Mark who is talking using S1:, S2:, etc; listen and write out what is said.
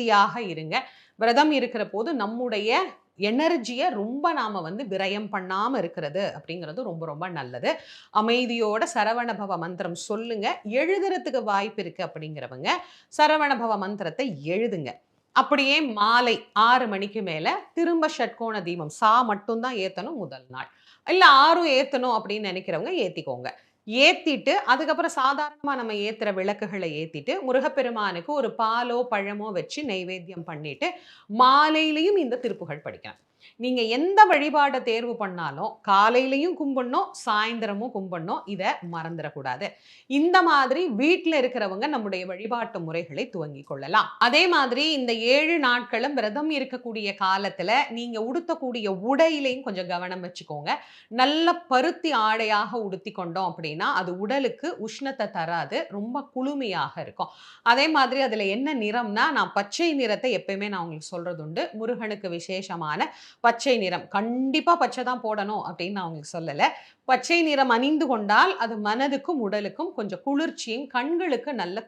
S1: அமைதியாக இருங்க. விரதம் இருக்கிற போது நம்முடைய எனர்ஜிய ரொம்ப நாம விரயம் பண்ணாம இருக்கிறது அப்படிங்கிறது ரொம்ப ரொம்ப நல்லது. அமைதியோட சரவண பவ மந்திரம் சொல்லுங்க. எழுதுறதுக்கு வாய்ப்பு இருக்கு அப்படிங்கிறவங்க, சரவண பவ மந்திரத்த எழுதுங்க. அப்படியே மாலை 6 மணிக்கு மேல திரும்ப ஷட்கோண தீபம் மட்டும் தான் ஏத்தணும் முதல் நாள். இல்ல 6ம் ஏத்தணும் அப்படின்னு நெனைக்கிறவங்க ஏத்திக்கோங்க. ஏத்திட்டு, அதுக்கப்புறம் சாதாரணமா நம்ம ஏத்துற விளக்குகள ஏத்திட்டு, முருகப்பெருமானுக்கு ஒரு பாலோ, பழமோ வச்சு நைவேத்தியம் பண்ணிட்டு, மாலையிலயும் இந்த திருப்புகழ் படிக்கலாம். நீங்க எந்த வழிபாட தேர்வு பண்ணாலும், காலையிலயும் கும்பிடணும், சாயந்திரமும் கும்பிடணும். இத மறந்துறக்கூடாது. இந்த மாதிரி வீட்ல இருக்கிறவங்க நம்முடைய வழிபாட்டு முறைகளை துவங்கிக் கொள்ளலாம். அதே மாதிரி இந்த 7 நாட்களும் விரதம் இருக்கக்கூடிய காலத்துல, நீங்க உடுத்தக்கூடிய உடையிலயும் கொஞ்சம் கவனம் வச்சுக்கோங்க. நல்ல பருத்தி ஆடையாக உடுத்திக் கொண்டோம் அப்படின்னா, அது உடலுக்கு உஷ்ணத்த தராது. ரொம்ப குளுமையாக இருக்கும். அதே மாதிரி அதுல என்ன நிறம்னா, நான் பச்சை நிறத்த எப்பயுமே நான் உங்களுக்கு சொல்றது உண்டு. முருகனுக்கு விசேஷமான பச்சை நிறம். கண்டிப்பா பச்சை தான் போடணும் அப்படின்னு நான் உங்களுக்கு சொல்லல. பச்சை நிறம் அணிந்து கொண்டால், அது மனதுக்கும், உடலுக்கும் கொஞ்சம் குளிர்ச்சியும், கண்களுக்கு நல்ல